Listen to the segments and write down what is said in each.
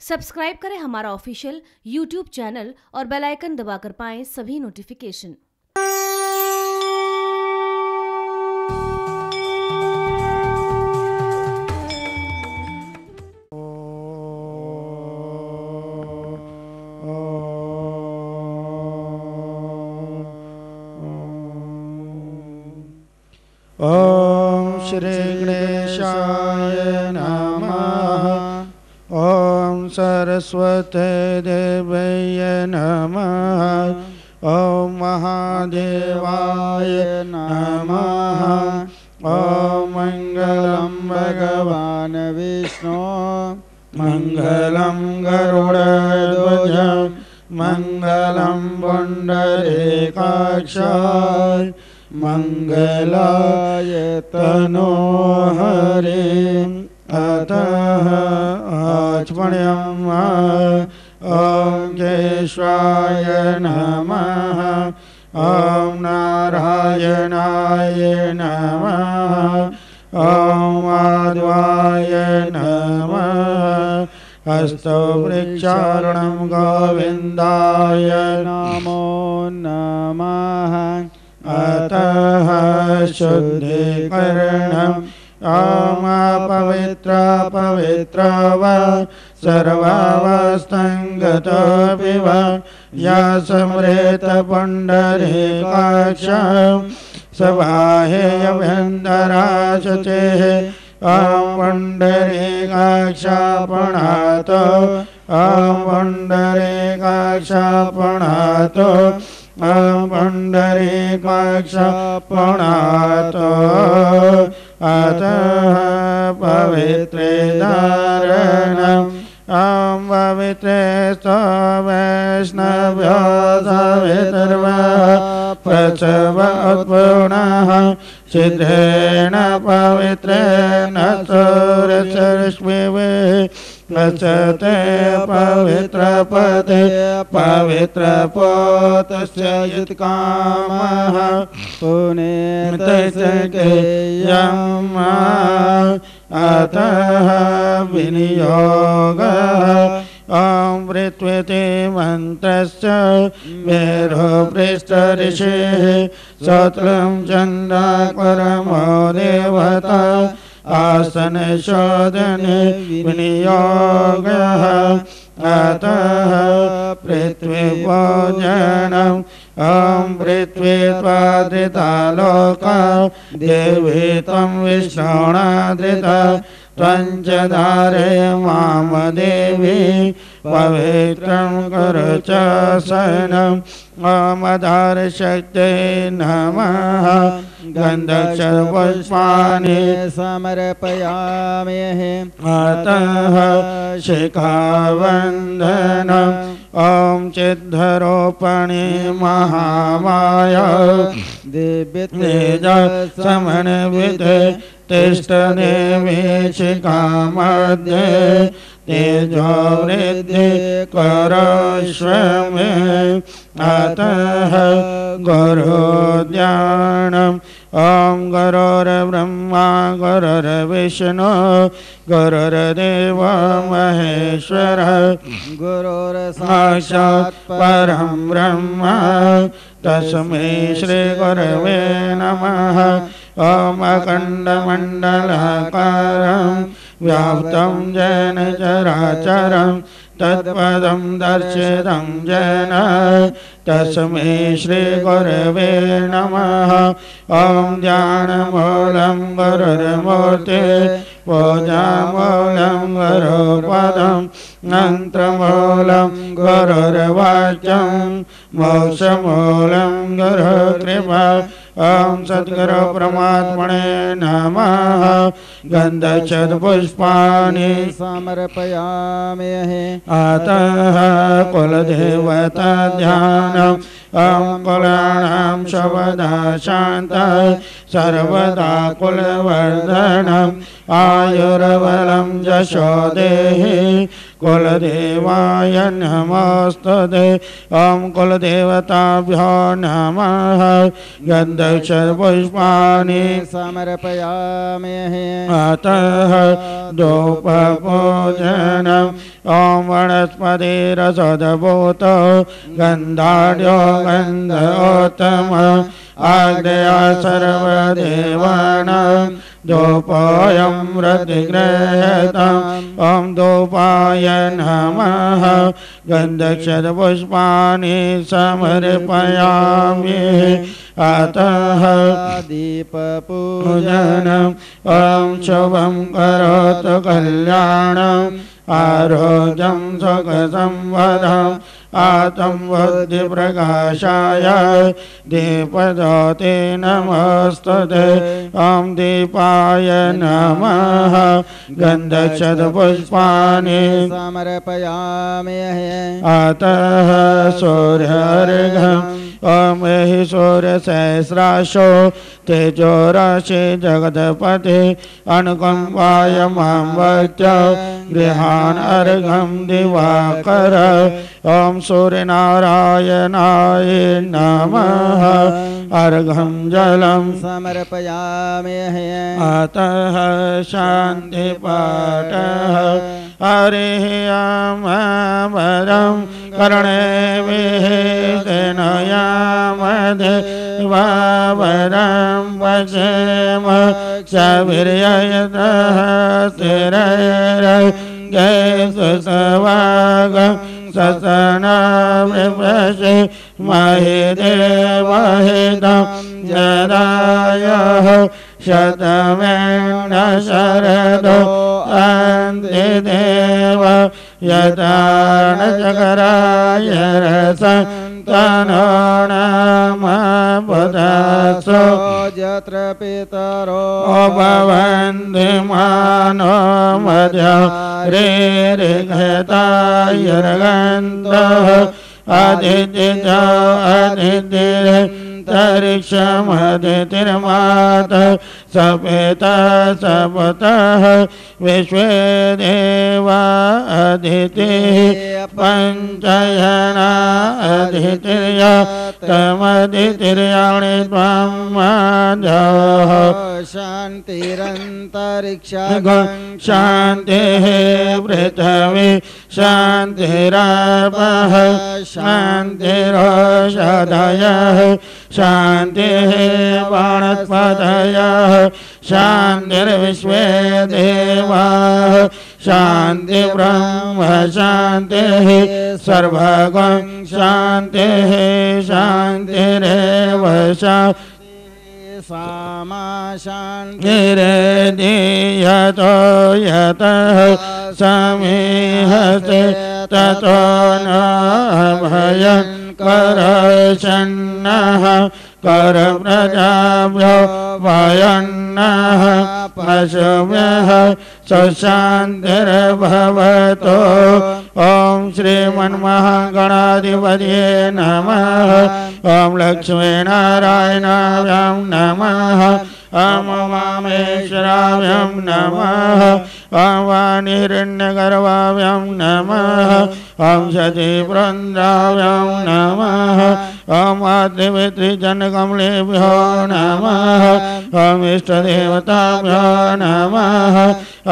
Subscribe करें हमारा official YouTube channel और बेल आइकन दबाकर पाएं सभी नोटिफिकेशन। ओम श्री गणेशाय नमः। ओम सरस्वती देव्यै नमः। ओम महादेवाय नमः। ओम मंगलम भगवान विष्णु मंगलम गरुड़ध्वज मंगलम पुंडरीकाक्षाय मंगलाय तनोहरे। अतः आचमनीयम्। ओम केशवाय नमः। ओम नारायणाय नमः। ओम माधवाय नमः। हस्तो वृक्षारुणं गोविन्दाय नमो नमः। अतः शुद्धीकरणम्। ओम पवित्र पवित्र वा सर्वावस्थांगतोऽपि वा या स्मरेत पुण्डरीकाक्षं सबाहेयभ्यन्तराशुचिः। ओम पुण्डरीकाक्षापणातो ओम पुण्डरीकाक्षापणातो ओम पुण्डरीकाक्षापणातो। अतः पवित्रे धारणम्। ओम पवित्रे वैष्णव्यो सवितर्वा प्रसवोत्पूर्णः सिद्धेन पवित्रेण सूर्यरश्मिवे प्रचते पवित्रपदे पवित्रपोतस्य यत्कामः पुनेतस्य गेयम्। अतः विनियोगः। ओम पृथ्वीति मंत्रस्य मेरो पृष्ठ ऋषिः सत्रं चन्द्राकरमो देवता आसन शोधने विनियोगः। अतः पृथ्वी पूजनम्। ओम पृथ्वी त्वादृता लोका देवी त्वं विष्णुनादृता त्वञ्च धारय माम देवी पवित्रं कुरु च शरणम्। ओम आधारशक्त्यै नमः। गन्धपुष्पाणि समर्पयामि। अतः शिखावन्दनम्। ओम चिद्धरूपिणी महामाया दिव्यतेज समन्विते तिष्ठदेवी शिखामध्ये तेजो वृद्धि करोष्व मे। अतः गुरुर्ध्यानम्। ओम गुरुर्ब्रह्मा गुरुर्विष्णु गुरुर्देवो महेश्वरः गुरुर्साक्षात् परं ब्रह्म तस्मै श्री गुरवे नमः। ओम अखण्डमण्डलाकारं व्याप्तं येन चराचरं तत्पदं दर्शितं येन तस्मै श्री गुरवे नमः। ओम ध्यानमूलं गुरुर्मूर्ते पूजामूलं गुरुपदं मंत्रमूलं गुरुर्वाक्यं मोक्षमूलं गुरुकृपा। ओम सद्गुरु परमात्मने नमः। गन्धपुष्पाणि समर्पयामि। अतः कुलदेवता ध्यानम्। ओम कुलानां सर्वदा शान्त सर्वदा कुलवर्धनम्। आयुर्बलं यशो देहि कुलदेवाय नमोस्तुते। ॐ कुलदेवताभ्यो नमः। गन्धपुष्पाणि समर्पयामि। अतः धूपपूजनम्। ॐ वनस्पतिरसोदभूतो गन्धाढ्यो गन्धोत्तम आग्नेया सर्वदेवानां धूपोऽयं प्रतिगृह्यताम्। ॐ धूपाय नमः। गन्धपुष्पाणि समर्पयामि। अतः दीपपूजनम्। ॐ शुभं करोतु कल्याणम् आरोग्यं सुखसंवदम् आत्म बुद्धिप्रकाशाय दीपज्योते नमोस्तुते। ॐ दीपाय नमः। गन्धपुष्पाणि समर्पयामि। अतः सूर्यार्घ्यम्। ॐ हि सूर्यसहस्राशो तेजोराशि जगत्पते अनुकम्पाय मां वक्त्य गृहान् अर्घं दिवाकर। ॐ सूर्यनारायणाय नमः। अर्घं जलं समर्पयामि। अतः शान्तिपाठः। हरिः वरं कर्णे विहितेन यामदेवावरं वचेम सवीर्ययतः स्थिरैर्गैसुसवागं ससनामृपशे महिदेवहितं जदायः शतमेन शरदो अन्तिदेव यथा न चकराय रसन्तनो नाम बुधसो यत्र पितरो भवन्ति मानो मध्यारेरिघतायर्गन्तः आदित्य आदित्यरिक्षमदितिर्मात सपेता सपतः विश्वे देवा अदितिः पञ्चयना अदितिर्य तमदितिर्याणि त्वं माधवः शान्तिरन्तरिक्षं शान्तिः पृथिवी शान्तिरापः शान्तिरोषधयः शान्तिः वनस्पतयः शान्तिर्विश्वे देवाः शान्तिर्ब्रह्म शान्तिः सर्वगं शान्तिः शान्तिरेव सामा शान्तिरेदीयतो यतः समीहते ततो न भयं करशन्नः करप्रजाभ्यो भयन्नः पशुभ्यः सुशान्तिर्भवतु। ॐ श्रीमन्महागणाधिपतये नमः। ॐ लक्ष्मीनारायणाभ्यां नमः। ॐ उमामेश्वराभ्यां नमः। ॐ वाणिरण्यगर्भाभ्यां नमः। ॐ शचीवृन्दाभ्यां नमः। ॐ आदिवित्रिजनकमलेभ्यो नमः। ॐ इष्टदेवताभ्यो नमः।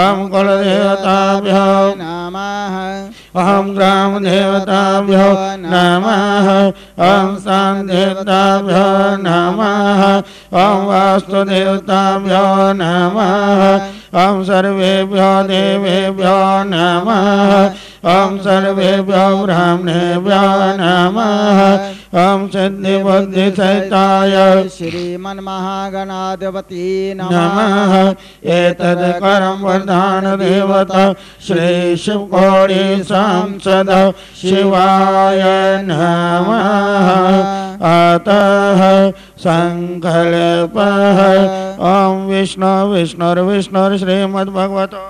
ॐ कुलदेवताभ्यो नमः। ॐ ग्रामदेवताभ्यो नमः। ॐ शान्तिदेवताभ्यो नमः। ॐ वास्तुदेवताभ्यो नमः। ॐ सर्वेभ्यो देवेभ्यो नमः। ॐ सर्वेभ्यो ब्राह्मणेभ्यो नमः। ॐ सिद्धिबुद्धिसहिताय श्रीमन्महागणाधिपति नमः। एतद् करं वरदानदेवता श्री शिवकोटि सांसद शिवाय नमः। अतः संकल्पः। ॐ विष्णुर्विष्णुर्विष्णुर् श्रीमद्भगवतो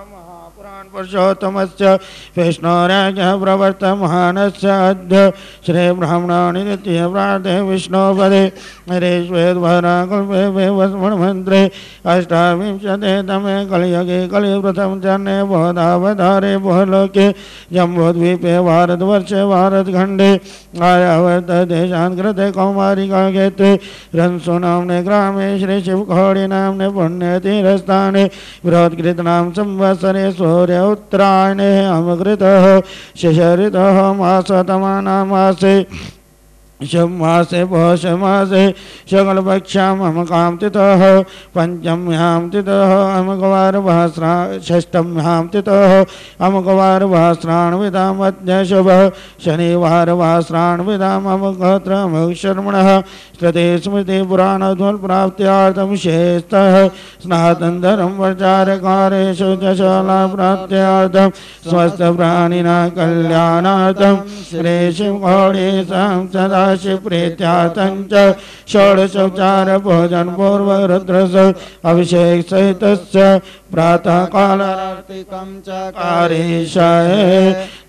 पुरुषोत्तमस्य विष्णोराज्ञः प्रवर्तमानस्य अद्य श्रीब्रह्मणानि द्वितीय प्रार्थे विष्णोपदे हरेश्वेद्वराकल्पे वैवस्वन्मन्त्रे अष्टाविंशते तमे कलियुगे कलिप्रथम चरणे बोधावतारे भूलोके जम्बूद्वीपे भारतवर्षे भारतखण्डे आयावर्त देशान्तकृते कौमारिकाक्षेत्रे रंसु नाम्ने ग्रामे श्री शिवखोडी नाम्ने पुण्यतीर्थस्थाने बृहत्कृतनाम संवत्सरे सूर्य उत्तरायणे अमकृतः शिशिरऋतुः मासतमानां मासे शुभमासे पौषमासे शुक्लपक्षाम् अमकां तिथौ पंचम्यां तिथौ षष्ठम्यां तिथौ अमुकवारवास्राणविदां मध्यशुभः शनिवारवास्राणविदाम् अमुकत्र अमुकशर्मणः श्रुते स्मृति पुराणध्वनिप्राप्त्यार्थं शेषतः स्नातनधरं प्रचारकारेषु च शालाप्राप्त्यार्थं स्वस्थप्राणिनां कल्याणार्थं श्रीशिवखोडीशां सदा प्रीत्यार्थं च षोडशोपचार भोजन पूर्व रुद्रस अभिषेक सहितस्य प्रातः कालार्तिकं च कारीशाय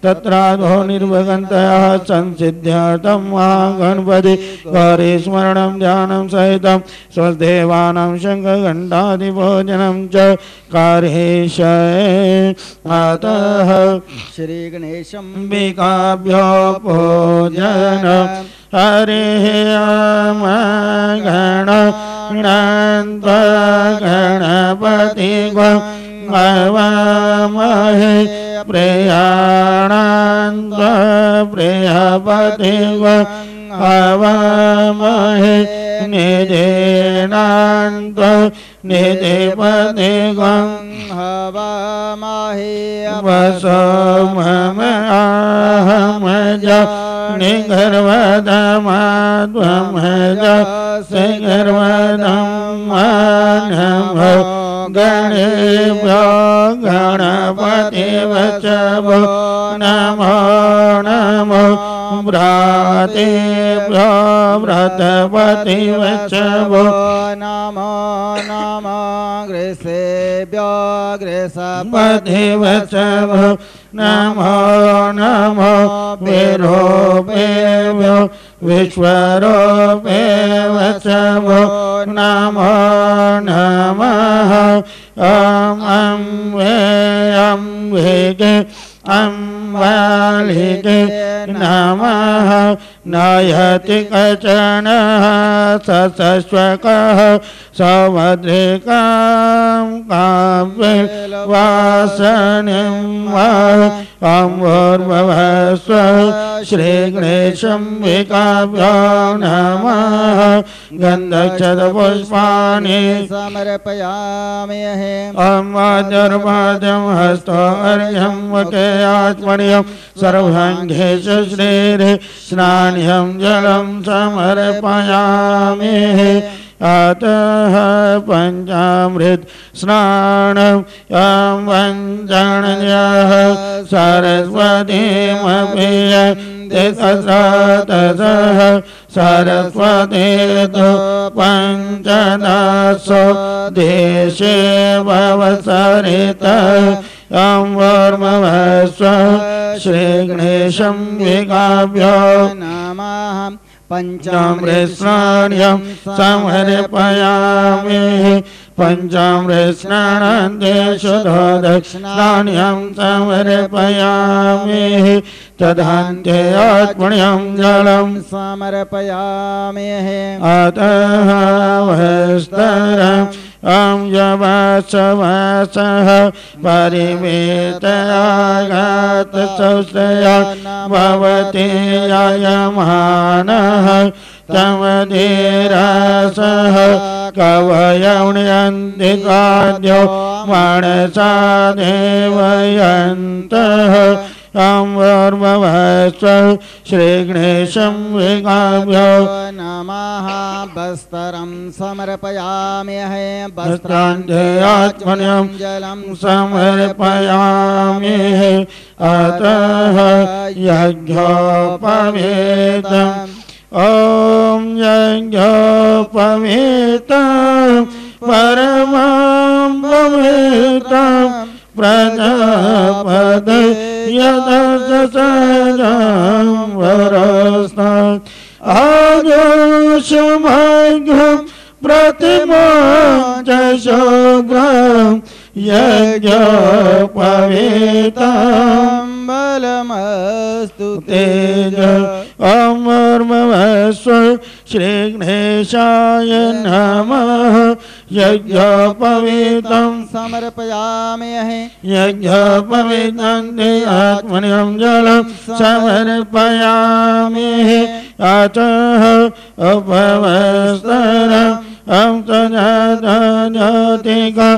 तत्रादो निर्वगन्तया संसिद्ध्यर्थं महागणपति गौरी स्मरणं ध्यानं सहितं स्वदेवानां शङ्खघण्टादिभोजनं च कारीशाय अतः श्रीगणेशं विकाभ्यो भोजनं हरिः गणपति हवामहे प्रियाणान्त प्रियपति हवामहे निधेनान्त निधिपति हवामहे वसो मम आहमज निगर्वदमाद्वमज सिगर्वदमानभ गणेभ्यो गणपतिवचभो नमो नमो व्रातेभ्यो व्रतपतिवचभो नमो नमो गृहेभ्यो गृहपतिवचभो नमो नमो विरूपेभ्यो विश्वरूपेवचभो नमो नमः ॐ वेगे अम्बालिके नमः नयति कचन सशश्वकः समुद्रिकां काव्यवासनिं वा अम्बोर्भवस्व श्रीगणेशं विकाभ्यो नमः गन्धक्षतपुष्पाणि समर्पयामि ॐ वाजर्वाजं हस्तो अर्घ्यं वके आत्मनियं सर्वाङ्गेषु श्रीरे स्नान्यं जलं समर्पयामि अतः पञ्चामृत स्नानं यं वञ्चण्यः सरस्वतीमपि ततः सरस्वती तु पञ्चदशो देशे भवसरितः ॐ वर्मवस्व श्रीगणेशं विकाभ्यो नमः पञ्चामृतस्नानं समर्पयामि पञ्चामृतस्नानान्तेषु दक्षिणान्यं समर्पयामि तदान्ते आत्मन्यं जलं समर्पयामि अतः वस्तरम् ॐ यवसवसः परिवेतयागतसंश्रया भवति ययमानः तमधीरसः कवयौण्यन्ति काद्यो मनसा देवयन्तः ॐ वर्मवस्व श्रीगणेशं विकाभ्यो नमः वस्त्रं समर्पयामि वस्त्रान्ते आत्मन्यं जलं समर्पयामि अतः यज्ञोपवीतम् ॐ यज्ञोपवीतं परमं पवित्रं प्रजापते यदसजं वरस्तात् आयुष्मघ्नं प्रतिमां च शुभ्रं यज्ञोपवीतं बलमस्तु तेज अमर्मवस्व श्रीगणेशाय नमः यज्ञोपवीतं समर्पयामि यज्ञोपवीतं ते आत्मनिं जलं समर्पयामि अतः उपवस्तरम् ज्योतिका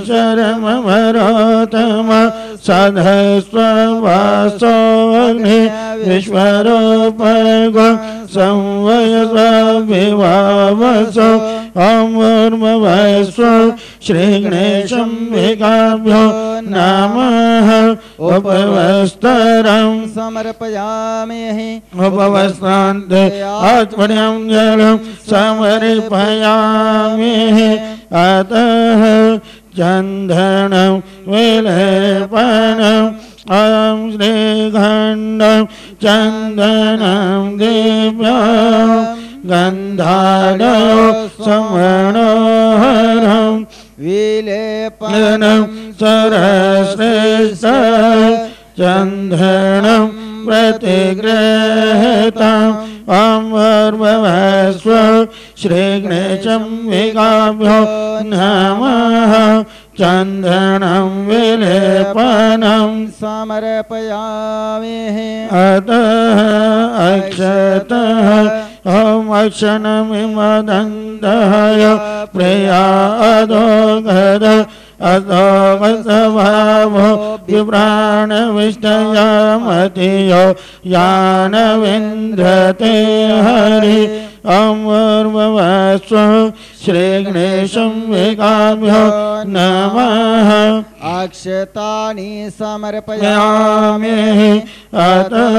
शरमरोतम सधस्ववासोऽग्नि विश्वरूपगो संवयस्विवावसो अमूर्मवस्व श्रीगणेशं विकाभ्यो नमः उपवस्तरं समर्पयामि उपवस्त्रान्ते आत्मनिं जलं समर्पयामि अतः चन्दनं विलेपनम् ॐ श्रीखण्डं चन्दनं दिव्यं गन्धाढ्यो समनोहरं विलेपनं सरश्रेष्ठ चन्दनं प्रतिगृहीतम् अमर्वस्व श्रीगणेशं विकाभ्यो नमः चन्दनं विलेपनं समर्पयामि अतः अक्षतः ॐ अक्षनमिमदन्तय प्रिया अधोगद अधोगतभावो विप्राणविष्टयामतियो यानविन्द्रते हरि अमूर्वस्व श्रीगणेशं विकाभ्यो नमः अक्षतानि समर्पयामि अतः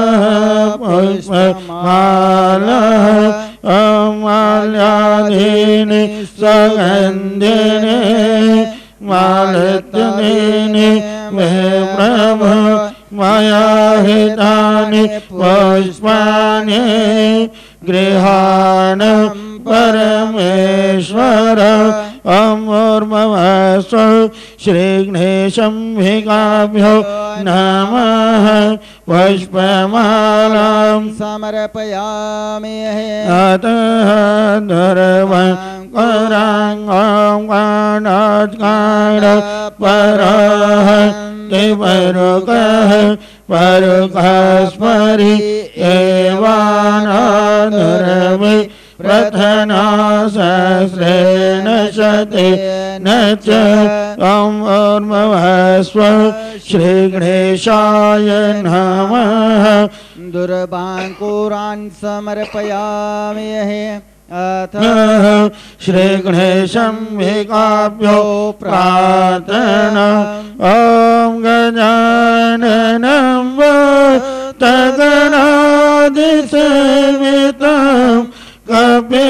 पुष्पमालः माल्यादीनि सुगन्धिनि मालत्यदीनि मे प्रभो मया हितानि पुष्पाणि गृहाण परमेश्वर अमूर्मवस्व श्रीगणेशं विकाभ्यो नमः पुष्पमालां समर्पयामि अतः दुर्वं कराङ्गाङ्गाणात्कार परः तिपरुकः परुकस्परि एवानादुर्वि प्रथनासहस्रेण शतेन च अमूर्मवस्व श्रीगणेशाय नमः दुर्बाङ्कुरान् समर्पयामि अथ श्रीगणेशं विकाभ्यो प्रार्थना ॐ गजाननं तगणादिसेवितं कपितजम्बो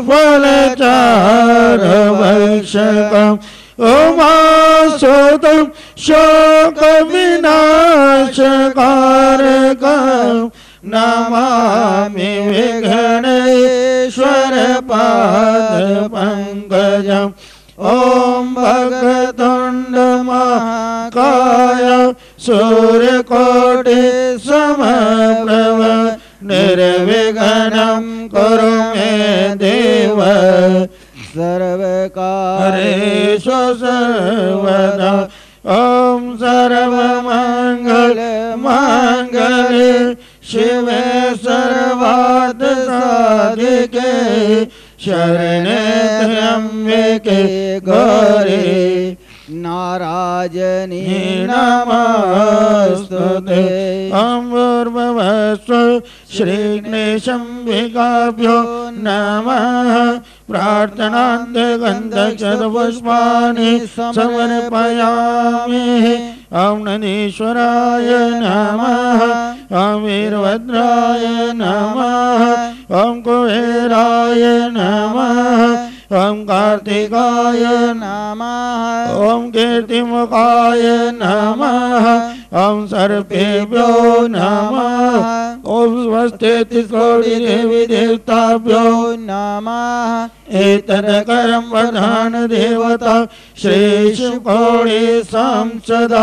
फलचारवैक्षकम् उमासुतं शोकविनाशकारकम् नमामि विघ्नेश्वर पादपङ्कजम् ॐ भगतुण्ड महाकाय सूर्यकोटि समप्रभ निर्विघ्नं कुरु मे देव सर्वकार्येषु सर्वदा ॐ सर्वमङ्गल माङ्गल्ये शिवे सर्वार्थसाधिके शरणे त्र्यम्बके गौरी नारायणी नमोस्तुते अमूर्वस्व श्रीगणेशं विकाभ्यो नमः प्रार्थनान्ते गन्धक्षतपुष्पाणि समर्पयामि ॐ नन्दीश्वराय नमः ॐ वीरभद्राय नमः ॐ कुबेराय नमः ॐ कार्तिकाय नमः ॐ कीर्तिमुखाय नमः ॐ सर्पेभ्यो नमः ॐ स्वस्तिकोटिदेवी देवताभ्यो नमः एतत्करं प्रधान देवता श्री शिवकोटि संसद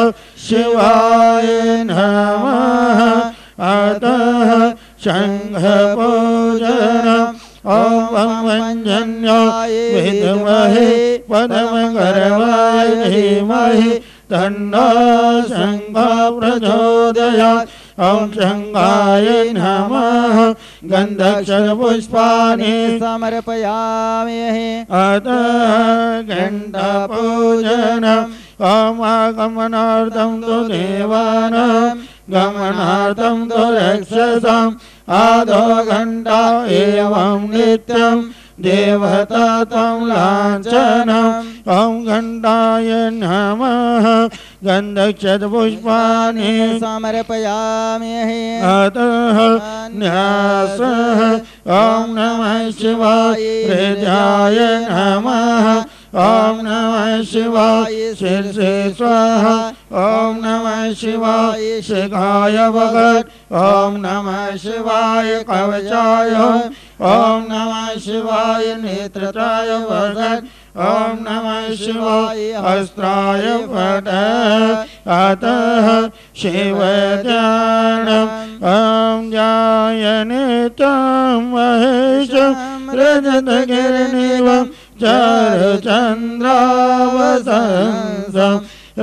शिवाय नमः अतः शङ्खपूजनम् ॐ वञ्जन्याय विद्महे पद्मगर्वाय धीमहि तन्नो शङ्खः प्रचोदयात् ॐ शङ्खाय नमः गन्धक्षपुष्पाणि समर्पयामि अतः घण्टापूजनम् ॐ आगमनार्थं तु देवानां गमनार्थं तु रक्षसाम् आदो घण्टा एवं नित्यं देवता त्वं लाञ्छनम् ॐ घण्टाय नमः गन्धक्षपुष्पाणि समर्पयामि अतः न्यासः ॐ नमः शिवाय हृदयाय नमः ॐ नमः शिवाय शीर्षे स्वाहा ॐ नमः शिवाय शिखाय भगत् ॐ नमः शिवाय कवचाय ॐ नमः शिवाय नेत्रताय भगत् ॐ नमः शिवाय अस्त्राय फट अतः शिवध्यानम् ॐ ध्यायनेतं महेशं रजतगिरिनिभं चन्द्रावसंसं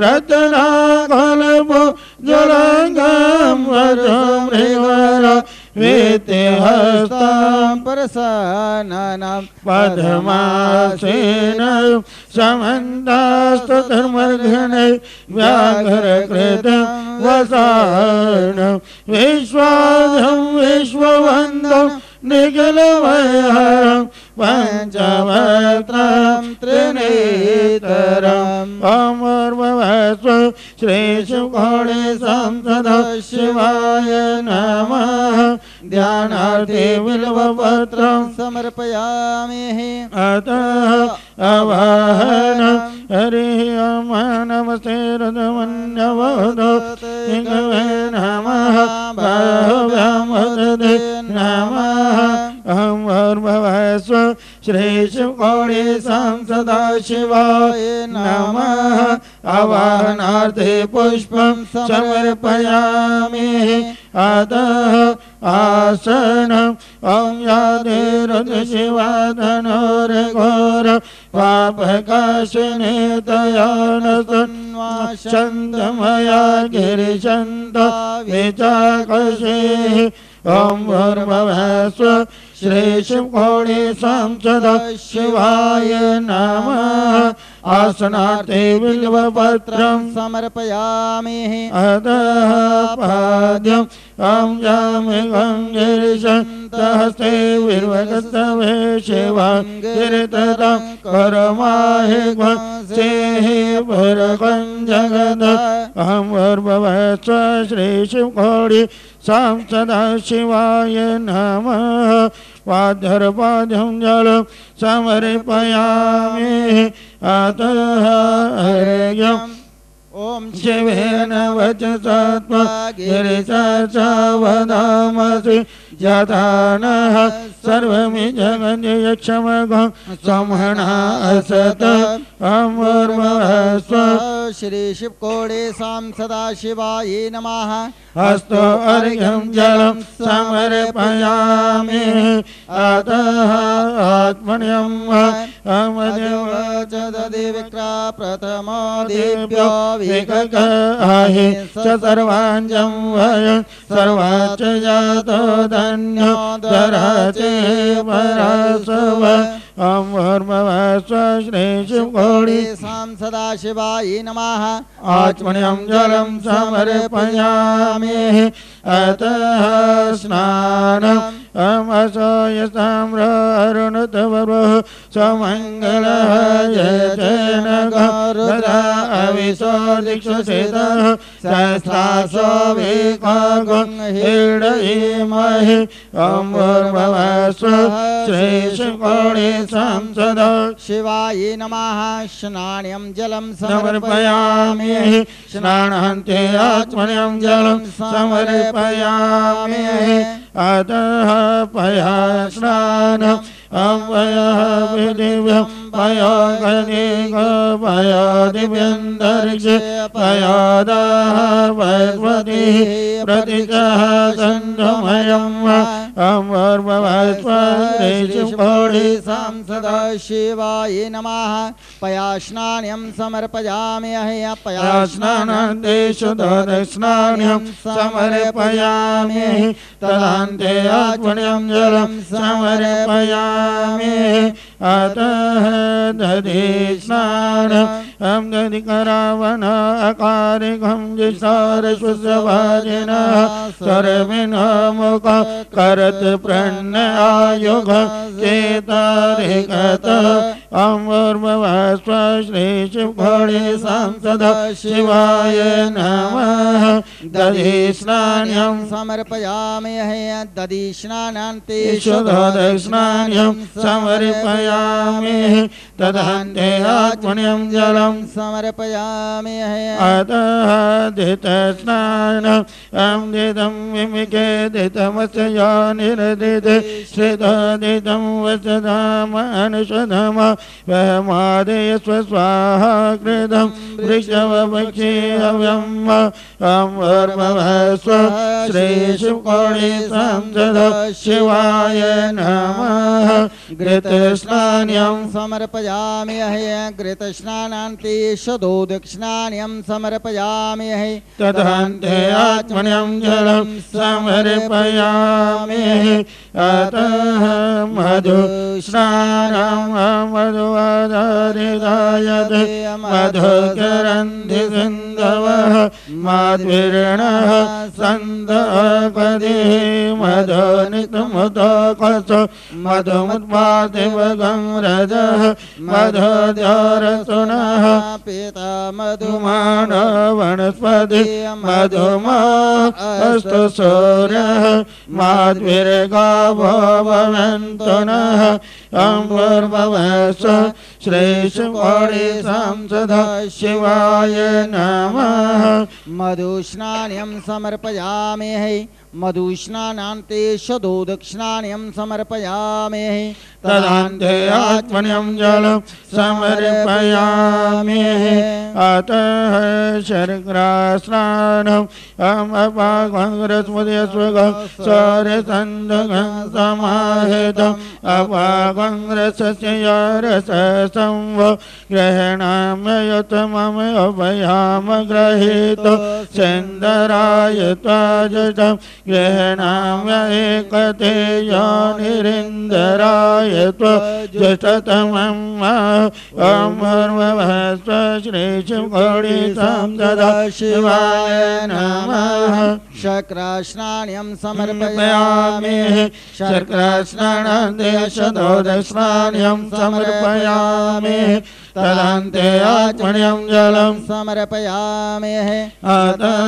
रत्नाकल्पो जलङ्गं वज्रमृगरा वेत्यहस्तं प्रसन्नं पद्मासेनं समन्तास्तधर्मघ्नै व्याघ्रकृतं वसानं विश्वाधं विश्ववन्दं निखिलमयहरं पञ्चवक्त्रं त्रिनेत्रम् अमर्वस्व श्री शिवकोटि संसद शिवाय नमः ध्यानार्थे बिल्वपत्रं समर्पयामि अतः अवहन हरिः नमस्ते रथमन्यवदत् नमः भव्यमदे नमः अमर्वस्व श्री शिवकोटि संसद शिवाय नमः आवाहनार्थे पुष्पं समर्पयामि अतः आसनम् ॐ यादेरशिवाधनोरघोर पापकाशिनेतयानसन्वाशन्तमया गिरिशन्त विचाकषेः ॐ भूर्भुवस्व श्री शिवकोटि संसद शिवाय नमः आसनार्थे बिल्वपत्रं समर्पयामि अतः पाद्यम् ॐ यामिगं गिरिशन्तहस्ते विर्वगस्तवे शिवं गिरिततं करमाहिग्वं सेः पुरकं जगद ॐ भूर्भुवस्व श्री शिवकोटि संसद शिवाय नमः पाद्यर्पाद्यं जलं समर्पयामि अतः अर्घ्यम् ॐ शिवेन वचसा त्वा गिरिशा वदामसि यथा नः सर्वमि जगन्यक्षमगं समहना असत अमर्वस्व श्री शिवकोटि संसदा शिवाय नमः हस्तो अर्घ्यं जलं समर्पयामि अतः आत्मन्यं अमदेव च दधिविक्रा प्रथमो देव्यो विकगाहि च सर्वाञ्जं वय सर्वाच्च जातो धन्यो दराचे परासव ॐ भूर्भुवस्व श्री शिवकोटि संसदा शिवाय नमः आत्मन्यं जलं समर्पयामि अतः स्नानम् अमसोयसाम्र अरुणतवरुः समङ्गलः जय जय नगः रुद्रा अविशो दिक्षुषितः सहस्रासो विकागं हीडयेमहि ॐ भूर्भुवस्व श्रीशिवकोटि संसदा शिवाय नमः स्नान्यं जलं समर्पयामि स्नानान्ते आत्मन्यं जलं समर्पयामि अतः पया स्नानम् अवयः विदिव्यं पयो गणिक पयो दिव्यन्तरिक्षे पयोदाः वैश्वतिः प्रतिजः सन्धमयम् अमर्भवस्वश्रीशिवकोटि संसदा शिवाय नमः पयास्नान्यं समर्पयामि पयास्नानान्ते शुद्धोदस्नान्यं समर्पयामि तदान्ते आत्मन्यं जलं समर्पयामि अतः दधि स्नानम् दधिकरावण अकारिकं जिसारस्वभाजिनः सर्विनो मुख करत प्रणयायुग चेतारिकत अमूर्भवस्व श्रीशिवकोटि संसदा शिवाय नमः दधि स्नान्यं समर्पयामि दधि स्नानान्ते शुद्धोदस्नान्यं समर्पयामि तदान्ते आत्मन्यं जलं समर्पयामि अतः दितस्नानं दितं विमिके दितमस्य निरदिते श्रितदितं वसधाम अनुषधम वहमादय स्वस्वाहा कृतं वृषभपक्षे हव्यम् अमूर्भवस्व श्रीशिवकोटि संसदा शिवाय नमः घृतस्नान्यं समर्पयामि घृतस्नानान्ते शुद्धोदस्नान्यं समर्पयामि तदान्ते आत्मन्यं जलं समर्पयामि अतः मधुस्नानं मधुवादारिदायते मधुकरन्ति सिन्धवः माध्वीर्णः सन्दपदे मधुनितमुदकस मधुमुत्पादिवगं रजः मधुद्योरसुनः पीता मधुमान वनस्पति मधुमा अस्तु सूर्यः माध्वीर्गावो भवन्तुनः अमूर्भवस्व श्रीशिवकोटि संसदा शिवाय नमः मधुस्नान्यं समर्पयामि मधुस्नानान्ते शुद्धोदस्नान्यं समर्पयामि तदान्ते आत्मन्यं जलं समर्पयामि अतः शर्करास्नानम् अपागङ्ग्रस्मुदयस्वगं सौर्यसन्दगं समाहितम् अपागङ्ग्रसस्य रससंव ग्रहणाम्ययुतमम् अभयाम गृहीत सेन्दराय त्वाजतं ग्रहणाम्य एकते योनिरिन्दराय त्वजतमम् अमूर्भवस्व श्रीशिवकोटि संसदा शिवाय नमः शर्करास्नान्यं समर्पयामि शर्करास्नानान्ते शुद्धोदस्नान्यं समर्पयामि तदान्ते आत्मन्यं जलं समर्पयामि अतः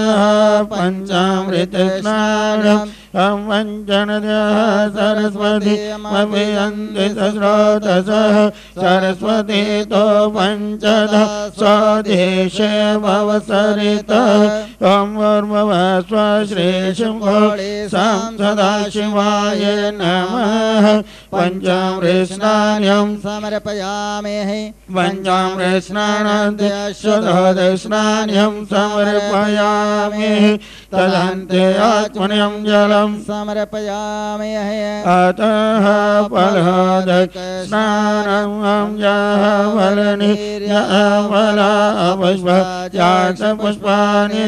पञ्चामृतस्नानम् वञ्चनदः सरस्वती अभियन्ति स्रोतसः सरस्वती तो पञ्चदः स्वदेशे भवसरितः अमूर्भवस्व श्रीशिवकोटि संसदा शिवाय नमः पञ्चामृतस्नान्यं समर्पयामि पञ्चामृतस्नानान्ते शुद्धोदस्नान्यं समर्पयामि तदान्ते आत्मन्यं जलं समर्पयामि अतः फलोदकस्नानं पुष्पाणि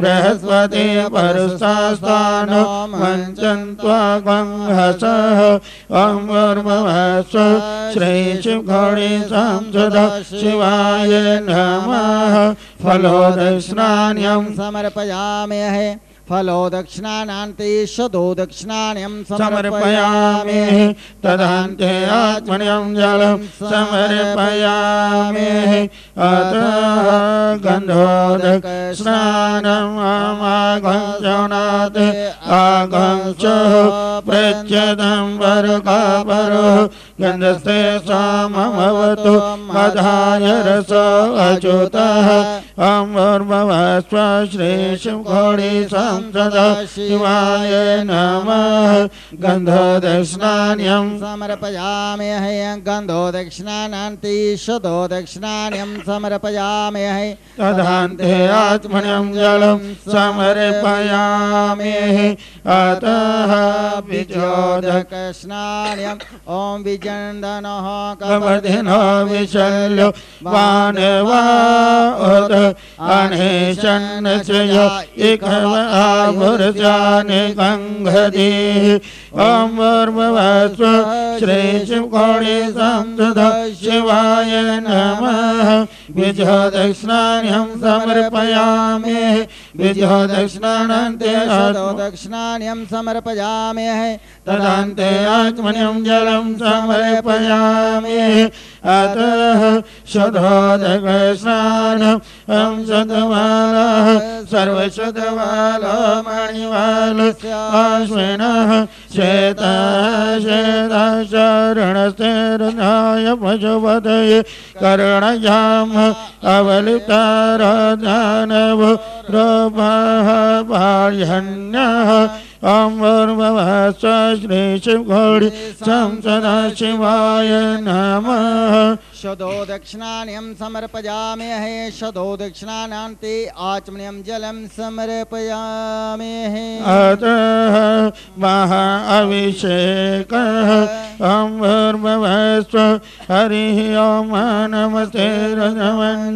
बृहस्पति परुषास्थानो मञ्चन्त्वा गंहसः अमूर्भवस्व श्रीशिवकोटि संसदा शिवाय नमः फलोदस्नान्यं समर्पयामि फलो दक्षिणानान्ते शतो दक्षिणान्यं समर्पयामि तदान्ते आत्मन्यं जलं समर्पयामि अतः गन्धोदकस्नानम् आगञ्चनात् आगञ्च प्रच्यतं वरकापरो गन्धस्ते साममवतु मधाय रस अच्युतः अम्बुर्भवस्व श्रीशिवकोटि संसदा शिवाय नमः गन्धोदक्षिणान्यं समर्पयामि गन्धो दक्षिणानान्ति शतो दक्षिणान्यं समर्पयामि तदान्ते आत्मन्यं जलं समर्पयामि अतः विजोदकस्नान्यं ॐ विजन्दनः कवर्धिनो विशल्यो वानवाद अनेशन्नचय इकव आभुर्जानि गङ्गधि ॐ भूर्भुवस्व श्रीशिवकोटि संसदा शिवाय नमः विजयोदक्षिणान्यं समर्पयामि विजयोदक्षिणान्ते दक्षिणान्यं समर्पयामि तदान्ते आत्मन्यं जलं समर्पयामि अतः शतोदकस्नानं शतमालः सर्वशतमालो मणिमालस्य आश्विनः श्वेताशरणस्तेरनाय पशुपतये कर्णयाम अवलिप्ताराधनव रूपः पार्यण्यः अम्बुर्भवस्व श्रीशिवकोटि संसदा शिवाय नमः शतो दक्षिणान्यं समर्पयामि शतो दक्षिणानान्ते आचमनीयं जलं समर्पयामि अतः महाअभिषेकः अम्बुर्भवस्व हरिः ॐ नमस्ते रजमन्यतैकवे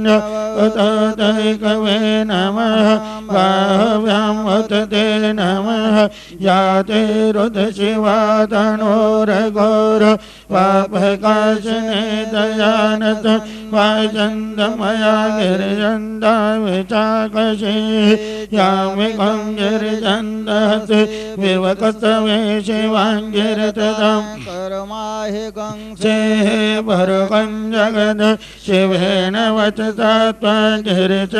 नमः बाह्व्याम् उत ते नमः याते रुद्रशिवा तनोरघोर पापकाशने दयानत वाचन्दमया गिरिजन्दा विचाकशे यामिकं गिरिजन्दहते विवकस्तवे शिवाङ्गिरतदं कर्माहि से भरकं जगद शिवेन वचसा त्वगिरिच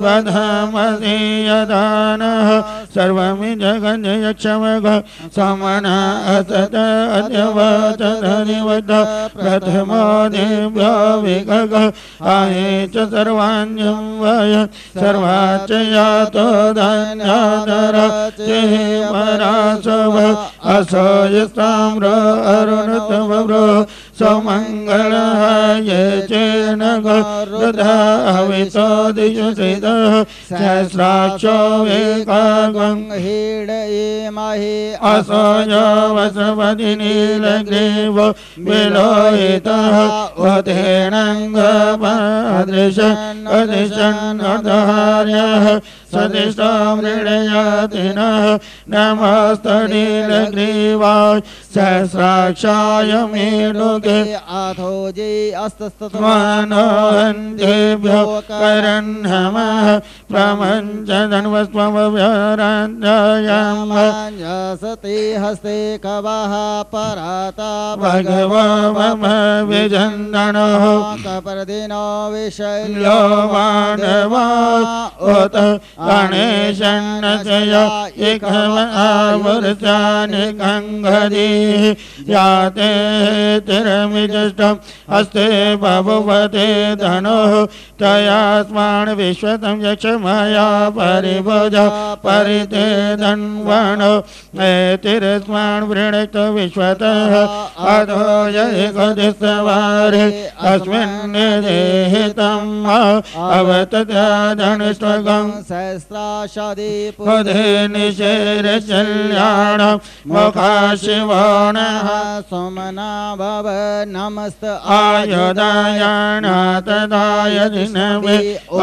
वधमसि यदानः सर्वमि जगन् यक्षमग समना असत अद्यवचधनिवद प्रथमो देव्यो विगग आहे च सर्वाण्यं वय सर्वाच यातो धन्यादर चेमरासव असोयस्ताम्र अरुणतवव्रो सौमङ्गलः ये चेन गरुदहवितो दिशुषितः सहस्राक्षो वेकागं हीडयेमहि असोयो वसवति नीलग्रीव विलोहितः उतेनङ्गपादृशन् अदिशन्नर्धहार्यः सदिष्टो मृडयातिनः नमस्तनीलग्रीवाय सहस्राक्षाय मेलुके अथो जे अस्तस्तमानोहन्तेभ्यो करन्नमः प्रमञ्चधन्वस्त्वव्यराञ्जयाम सते हस्ते कवः पराता भगवो मम विजन्दनः कपर्दिनो विशल्यो लो मानवा उत गणेशन्नचय इकव आवर्तानि गङ्गधि याते तिरमिजष्टम् अस्ते बभुवते धनुः तयास्मान् विश्वतं यक्षमया परिभुज परिते धन्वनो एतिरस्मान् वृणक्तो विश्वतः अधो यैकदिस्तवारे अस्मिन् देहितम् अवतत्या धनुष्वगं सहस्राशदीपुदे निशेरचल्याणं मुखाशिवोणः सोमना भव नमस्त आयुधायानातदाय जिनवे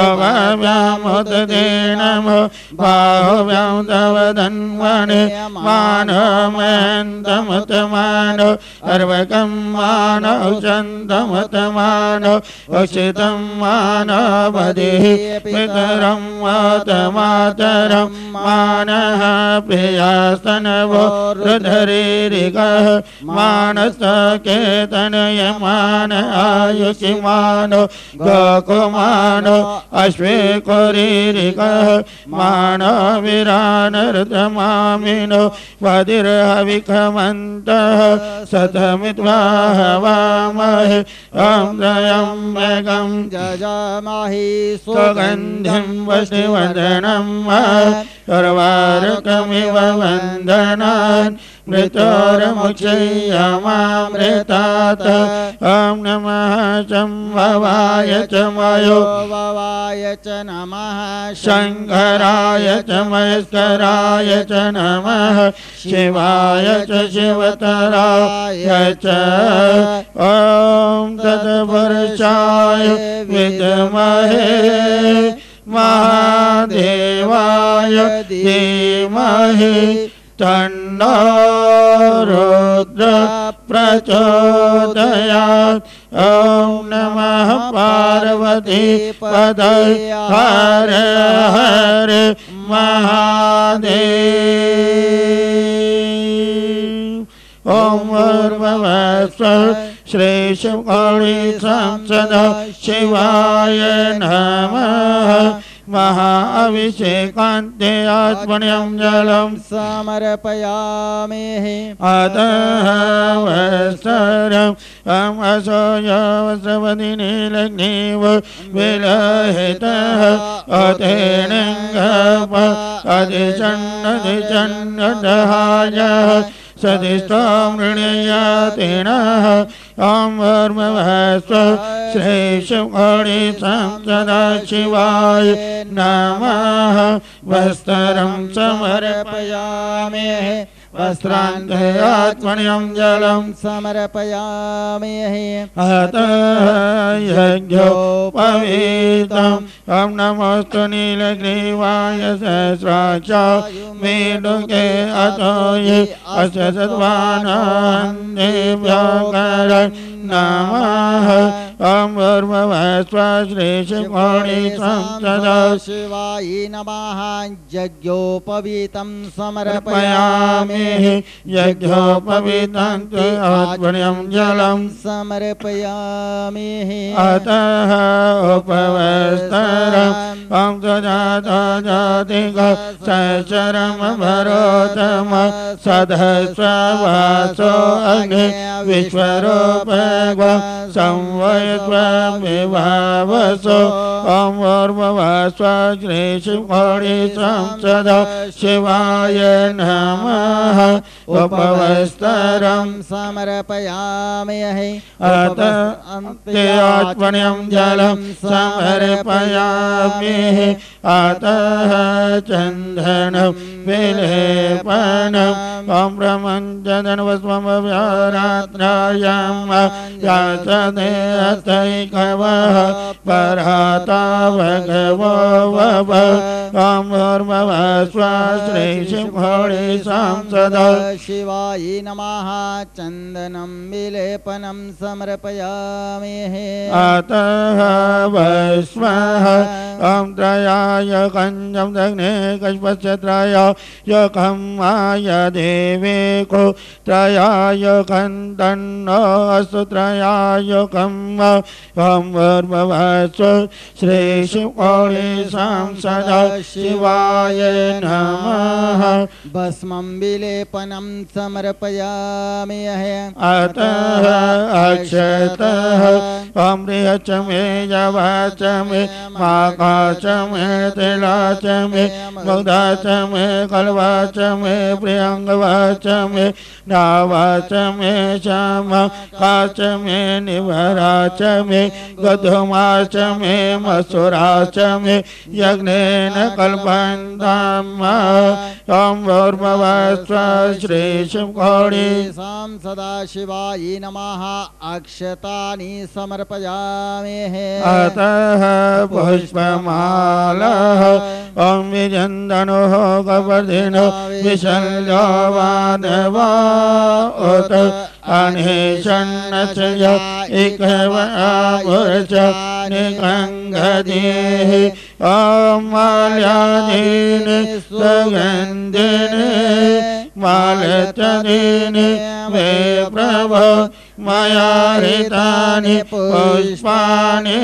अवाव्यामुदते नमो बाहुव्यां तव धन्वने मानमेन्दमतमानो अर्वकं मानो चन्दमतमानो अक्षितं मानवदिः पितरं मातमातरं मानः प्रियास्तनवो रुधरीरिकः मानसकेतनयमान आयुषिमानो गोकुमानो अश्वेकुरीरिकः मानविरानर्दमामिनो वदिर्हविखमन्तः सतमित्वाहवामहे ॐ त्र्यम्बकं जजामहे सुगन्धिं वशिवदनं उर्वारुकमिव वन्दनान् मृतोर्मुक्षयमामृतात् ॐ नमः शम्भवाय च मयो भवाय च नमः शङ्कराय च महेश्वराय च नमः शिवाय च शिवतराय च ॐ तत्पुरुषाय विद्महे महादेवाय धीमहि तन्नो रुद्र प्रचोदयात् ॐ नमः पार्वती पदये हर हर महादेव ॐ भूर्भुवस्सुः श्रीशिवगौरी संसदा शिवाय नमः महाअभिषेकान्ते आत्मन्यं जलं समर्पयामि अतः वस्त्रम् असोयवस्त्रवदिनीलग्निव विलहितः अतेनङ्गप अधिचन्नदिचन्नदहायः सदिष्टं मृणीयतेनः ॐ भूर्भुवस्सुः श्रीशिवगौरी संसदा शिवाय नमः वस्त्रं समर्पयामि वस्त्रान्ते आत्मन्यं जलं समर्पयामि अतः यज्ञोपवीतम् ॐ नमोऽस्तु नीलग्रीवाय सहस्राक्षाय मेढुके अतो ये अस्य सद्वानान्देभ्यः नमः ॐ भूर्भुवस्सुः श्रीशिवगौरी संसदा शिवाय नमः यज्ञोपवीतं समर्पयामि यज्ञोपवीतं तु आत्मन्यं जलं समर्पयामि अतः उपवस्त्रम् ॐ सुजातजातिकः सहस्रमभरोतम सदस्वासो अग्ने विश्वरूपग् संवयत्वविभावसो ॐ भूर्भुवस्सुः श्रीशिवगौरी संसदा शिवाय नमः उपवस्त्रं समर्पयामि अतः आत्मन्यं जलं समर्पयामि अतः चन्दनं विलेपनम् ॐ ब्रह्मञ्जनवस्वमव्यारात्रायां याचते हस्तैकवः पराता भगवो वव ॐ भूर्भुवस्सुः श्रीशिवगौरी संसदा शिवाय नमः चन्दनं विलेपनं समर्पयामि अतः वस्वः ॐ त्रयाय कञ्जं दग्ने कश्पस्य त्रयाय माय देवेको त्रयाय कन्दन्नो अस्तु त्रयाय ॐ भूर्भुवस्सुः श्रीशिवगौरी संसदा शिवाय नमः भस्मं विलेपनं समर्पयामि अतः अक्षतः ॐ बृहच्च मे यवाच मे माकाच मे तिलाच मे मुग्धाच मे कल्वाच मे प्रियङ्गवाच मे नावाच मे श्यामकाच मे निभराच मे गधुमाच मे मसुराच मे यज्ञेन कल्पन्ताम् ॐ ॐ भूर्भुवस्व श्रीशिवकोटि सां सदाशिवाय नमः अक्षतानि समर्पयामि अतः पुष्पमालः ॐ विजन्दनुः कपर्दिनो विशल्यो वादवा उत अनिशन्नचय इकवावुर्च निगङ्गदेः ॐ माल्यादीनि सुगन्धिनि मालचदीनि मे प्रभो मया हृतानि पुष्पाणि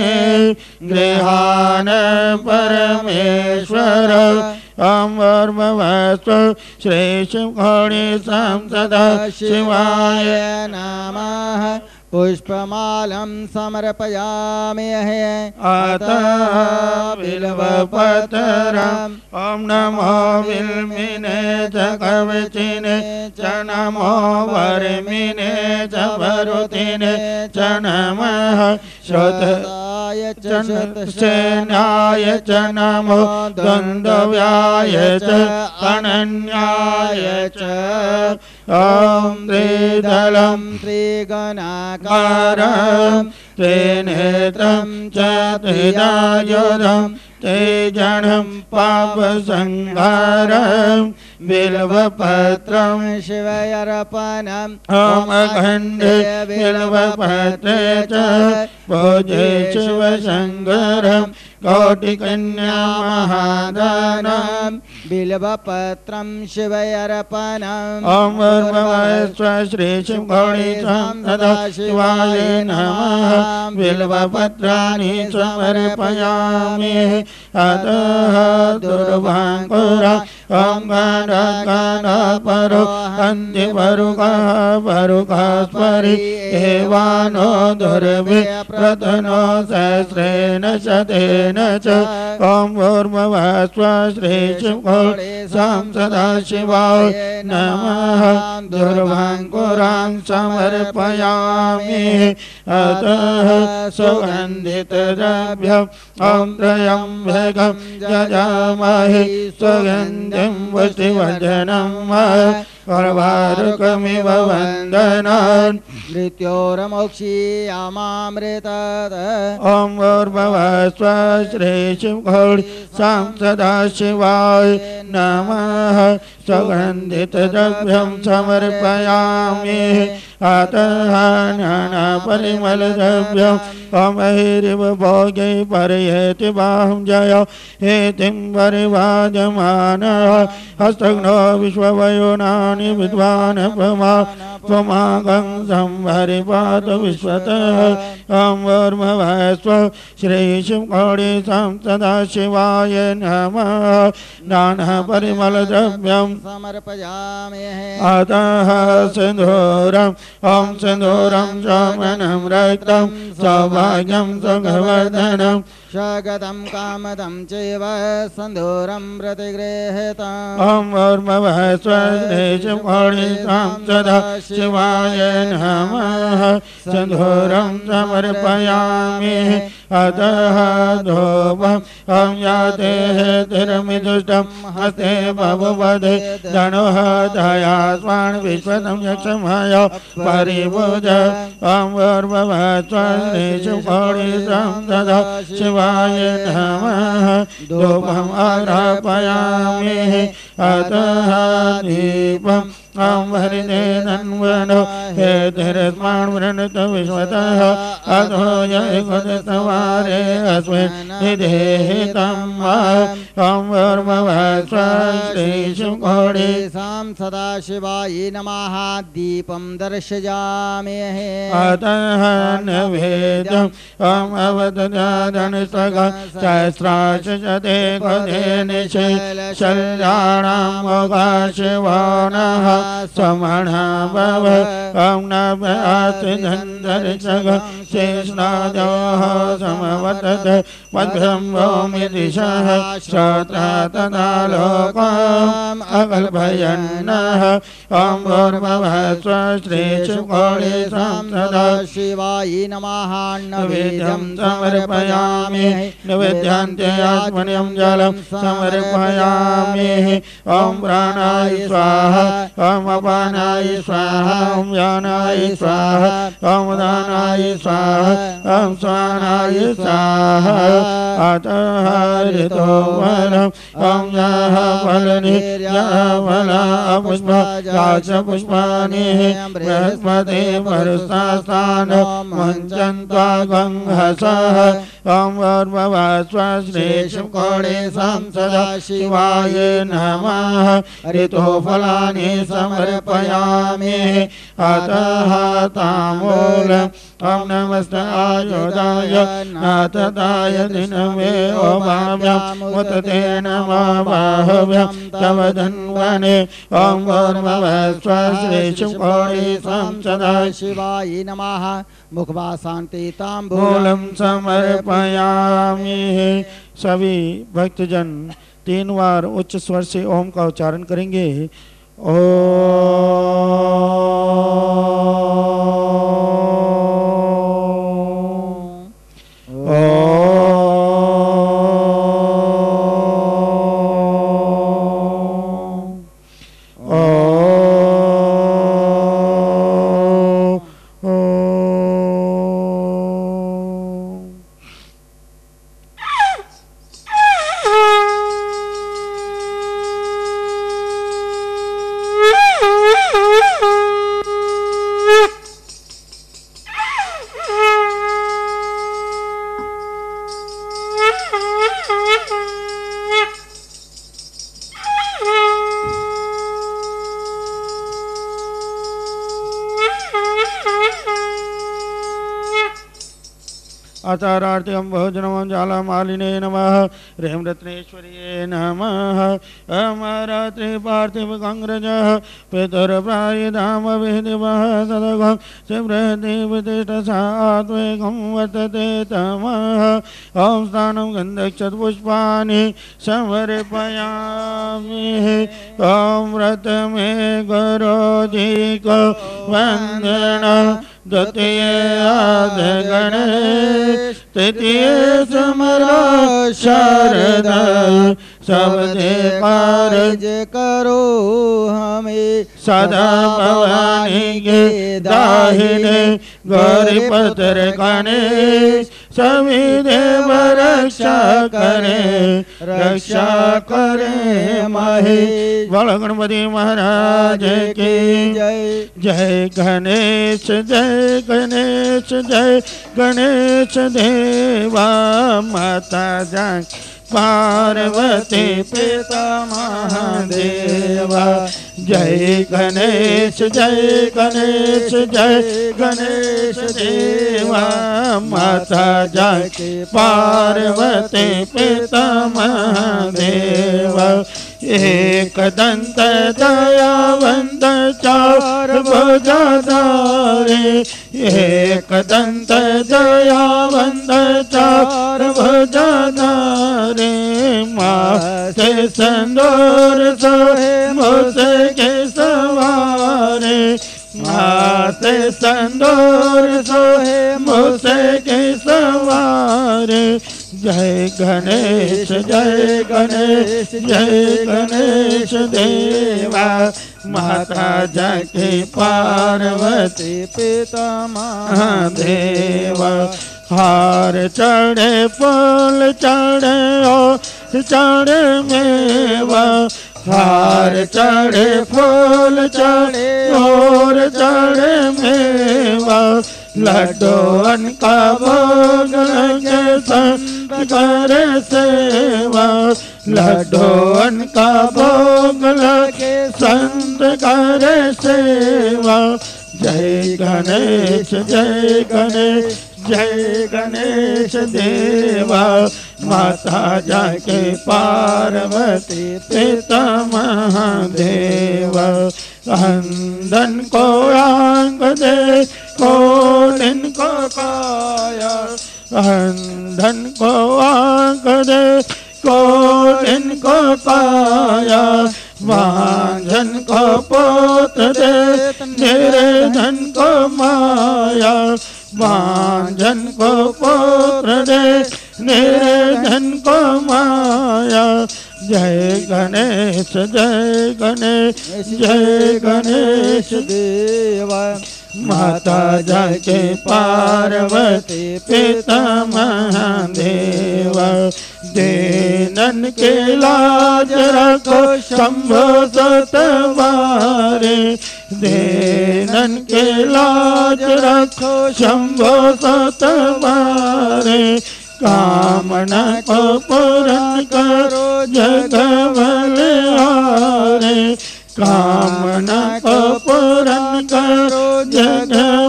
गृहाण परमेश्वर ॐ भूर्भुवस्व श्रीशिवकोटि सां सदाशिवाय नमः पुष्पमालं समर्पयामि अतः बिल्वपत्रम् ॐ नमो बिल्विने च कवचिने च नमो वर्मिने च वरुतिने च नमः श्रुतदाय च शतसेनाय च नमो द्वन्द्वव्याय च अनन्याय च ॐ त्रिदलं त्रिगणाकारं त्रिनेत्रं च त्रिदायुधं तेजनं पापसंहारं बिल्वपत्रं शिवयर्पणम् ॐ अखण्डे बिल्वपत्रे च भोजे शिवशङ्करं कोटिकन्या महादानं बिल्वपत्रं शिवयर्पणम् ॐ भूर्भुवस्व श्रीशिवकोटि सां सदाशिवाय नमः बिल्वपत्राणि समर्पयामि अतः दुर्भाङ्कुरा ॐ गणपरो अन्तिपरुकः परुकस्परि एवानो दुर्भि प्रतनो सहस्रेण शतेन च ॐ भूर्भुवस्व श्रीशिवकोटि सां सदाशिवाय नमः दुर्भाङ्कुरां समर्पयामि अतः सुगन्धितद्रव्यम् ॐ त्र्यम्बकं यजामहे सुगन्धिं वशिवदनं कर्वारुकमिव वन्दनान् मृत्योर्मोक्षीयामामृतात् ॐ भूर्भुवस्व श्रीशिवकोटि सां सदाशिवाय नमः सुगन्धितद्रव्यं समर्पयामि अतः ज्ञानपरिमलद्रव्यम् ॐ भोगे परयेति बाहुं जय हेतिं परिवाजमानः हस्तघ्नो विश्ववयोनानि विद्वान् त्वमागं संहरिपात विश्वतः ॐ भूर्भुवस्व श्रीशिवकोटि सां सदाशिवाय नमः ज्ञानपरिमलद्रव्यं समर्पयामि अतः सिन्दूरम् ॐ सिन्दूरं सौमनं रक्तं सौभाग्यं सुखवर्धनं स्वगतं कामदं चैव सिन्दूरं प्रतिगृहीतम् ॐ भूर्भुवस्व श्रीशिवकोटि सां सदाशिवाय नमः सिन्दूरं समर्पयामि अतः धूपम् ॐ याते हेतिर्मिदुष्टं हस्ते बभुवदे धनुः दयास्वान् विश्वतं यक्षमाय परिभुज ॐ भूर्भुवस्व श्रीशिवकोटि सां सदाशिवाय नमः धूपम् अर्पयामि अतः दीपम् ॐ हरिदेनन्वनो हेतिरस्मान् वृणत विश्वतः अधो जयकुदसवारे अस्मिन् निदेहितं ॐ भूर्भुवस्व श्रीशिवकोटि सां सदाशिवाय नमः दीपं दर्शयामि अतः नैवेद्यम् ॐ अवदधादनस्वग सहस्राशते क्वधेनिशे शल्याणां मोगाशिवानः समणा भव ॐ ॐ नाभ्यात्रिधन्दर्शक शेषनादः समवर्तते मद्ब्रह्मोमि दिशः श्रोत्रा तदा लोकम् अकल्पयन्नः ॐ भूर्भुवः स्वश्रीशुकोळे सदा शिवाय नमः नैवेद्यं समर्पयामि नैवेद्यान्ते आत्मनियं जलं समर्पयामि ॐ प्राणाय स्वाहा ॐ अपानाय स्वाहा ॐ व्यानाय स्वाहा ॐ उदानाय स्वाहा ॐ स्वानाय स्वाहा अतः ऋतो वरम् ॐ यः फलनिर्यः फला पुष्पाश्च पुष्पाणि बृहस्पति वरुस्तास्तान् मुञ्चन्त्वा गङ्हसः ॐ भूर्भुवः स्वश्रीशुकोळे सदा शिवाय नमः ऋतुफलानि समर्पयामि अतः ताम्बूलम् ॐ नमस्ते आयुधाय नाथदाय दिनवे ओमाभ्याम् उत ते नमो बाहुभ्यां तव धन्वने ॐ भूर्भुवः स्वश्रीशुकोळे सदा शिवाय नमः मुखवासान्ते ताम्बूलं समर्पयामि। सभी भक्तजन 3 बार उच्च स्वर से ओम का उच्चारण करेंगे। आचारार्थिकं भोजनं ज्वालामालिने नमः ह्रीं रत्नेश्वर्ये नमः अमरात्रि पार्थिव गङ्ग्रजः पितुर्प्रायधाम विधिवः सदगं शिवदेवतिष्ठसात्वेकं वर्तते तमः ॐ स्नानं गन्धक्षतपुष्पाणि समर्पयामि ॐ व्रत मे गुरोजिक वन्दन द्वितीय गणेश तृतीय समरो शारदा सबदे कार्य करो हमें सदा भवानी के दाहिने गौरी पत्र गणेश सभी देव रक्षा करे महेश बल गणपति महाराज की जय जय गणेश जय गणेश जय गणेश देवा माता जय पार्वती पिता महादेवा जय गणेश जय गणेश जय गणेश देवा माता जय पार्वती पिता महादेवा एक दंत दयावंत चार भुजाधारे एक दंत दयावंत चार भुजाधारे माथे संदूर सोहे मुझसे के सवारे माथे संदूर सोहे मुझसे के सवारे जय गणेश जय गणेश जय गणेश देवा माता जय पार्वती पिता महादेवा हार चढ़े फूल चढ़े और चढ़े मेवा हार चढ़े फूल चढ़े और चढ़े मेवा लड्डूअन का भोग लगे संत करे सेवा लड्डूअन का भोग लगे संत करे सेवा जय गणेश जय गणेश जय गणेश देवा माता जाके पार्वती पिता महादेवा अंधन को आंख दे, कोढ़िन को काया, अंधन को आंख दे, कोढ़िन को काया, वांझन को पुत्र दे, निर्धन को माया, वांझन को पुत्र दे, निर्धन को माया। जय गणेश जय गणेश जय गणेश देव। माता जगके पार्वती पिता महादेव। दीनन के लाज रखो शंभो सतवारे, दीनन के लाज रखो शंभो सतवारे। कामना को पूर्ण करो जगवलिहारे, कामना को पूर्ण करो जगवलिहारे।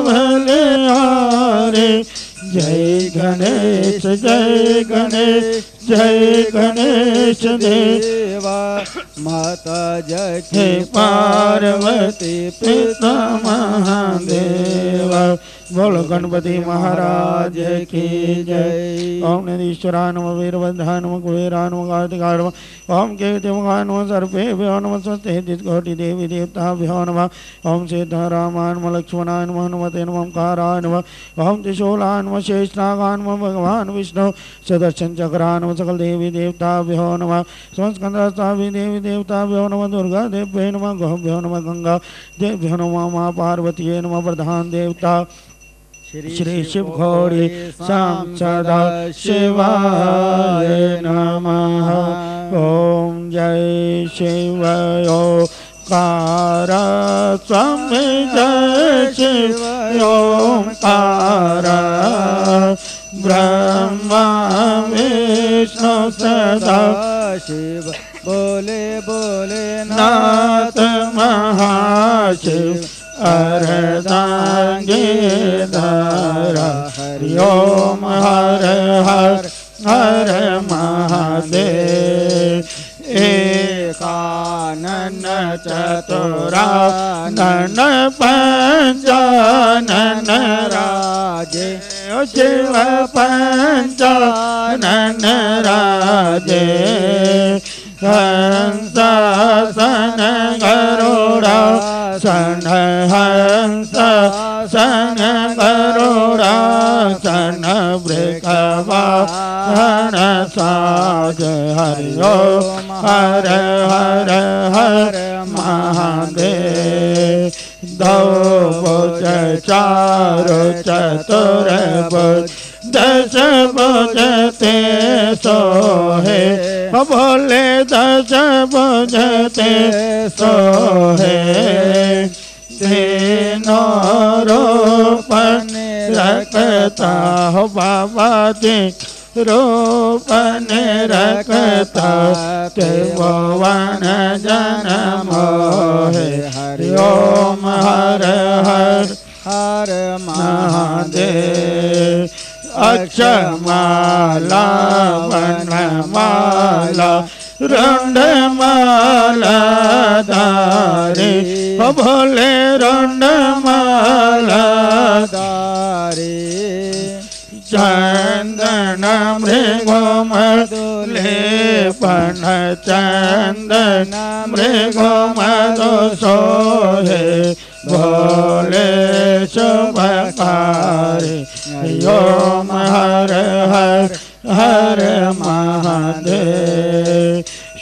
जय गणेश जय गणेश जय गणेश देवा। माता जय हे पार्वती पिता महादेव। बोलो गणपति महाराज की जय। ओम नदीश्वराय नमः वीरभद्राय नमः कुबेराय नमः कार्तिकाय नमः। ओम केतुमुखाय नमः सर्पेभ्यो नमः स्वस्ति देवी देवताभ्यो नमः। ओम सीतारामाय नमः लक्ष्मणाय नमः हनुमते नमः ओंकाराय नमः। ओम त्रिशूलाय नमः शेषनागाय नमः भगवान विष्णु सुदर्शन चक्राय नमः सकल देवी देवताभ्यो नमः। स्कंदहस्ताभ्यो देवी देवताभ्यो नमः। दुर्गा देव्यै नमः गोभ्यो नमः। गंगा देव्यो नमः। माँ पार्वतीये नमः। प्रधान देवता श्री शिव घोड़ी श्याम सदा शिवाय नमः। ओम जय शिव ओंकार स्वामी जय शिव ओंकार। ब्रह्मा विष्णु सदा शिव बोले बोले नाथ महाशिव। अर्धांगे धारा हरि ओम हर हर हर महादेव। एकानन चतुरानन पंचानन राजे शिव पंचानन राजे। हंसासन गरुड़ा सन हंस सन गरुड़ा सन वृषवाहन साज। हरि ओम हर हर हर महादेव। दो भुज चारो चतुर भुज दश भुज ते सोहे। बोले दश भुज ते सोहे। तीनों रूप रखता हो बाबा जी रूपन रखता त्रिभुवन जन्म मोहे। हरि ओम हर हर हर महादेव। अक्षमाला वनमाला रुंडमाला धारी। भोले रुंडमाला धारी। चंदन मृगोमलेपन चंदन मृगोमधु सोहे। भोले शुभकारी ओम हर हर हर महादेव।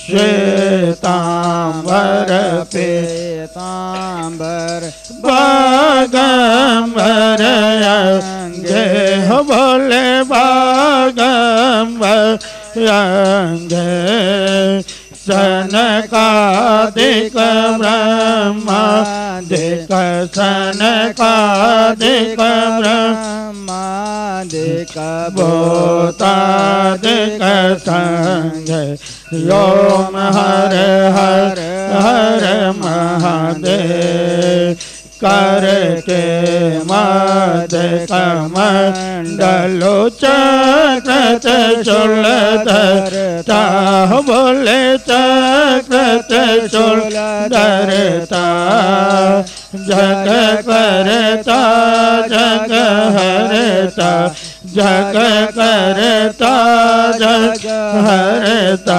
श्वेतांबर पीतांबर बागंबर अंगे। हो बोले बागंबर अंगे। सनकादिक ब्रह्मादिक सनकादिक ब्रह्मादिक भूतादिक संघ। ओम हर हर हर महादेव। करके मध्य कमंडलो चक्र त्रिशूल धरता बोले चक्र त्रिशूल धरता जग करता जग हरता जग करता जग हरता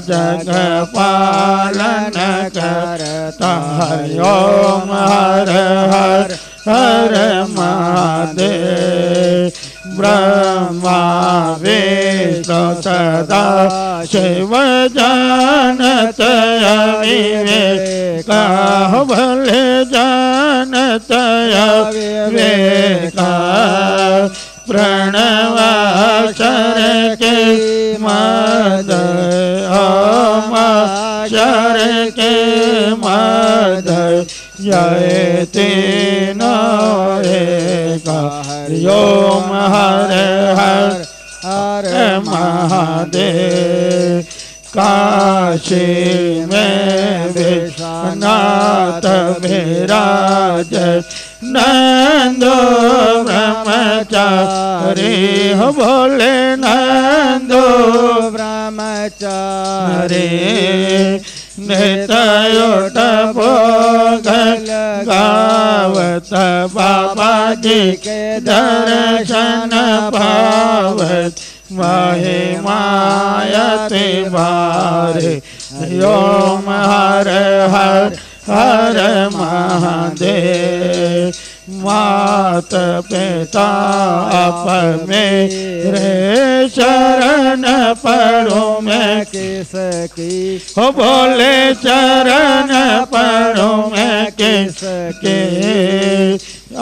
जग पालन करता हरि ओम हर हर हर महादेव ब्रह्मा विष्णु सदा शिव जानत अविवेक भले जानत अविवेक प्रणवाक्षर के मद ओम अक्षर के मद जय तीनों एक हरि ओम हर हर हर महादेव काशी में विश्वनाथ विराज नंदो ब्रह्मचारी हो बोले नंदो ब्रह्मचारी नित्योट भोगल गावत बाबा जी के दर्शन पावत महिमायति भारे ओम हर हर हर महादेव मात पिता आप मेरे शरण पड़ो मैं किसकी हो बोले चरण पड़ो मैं किसके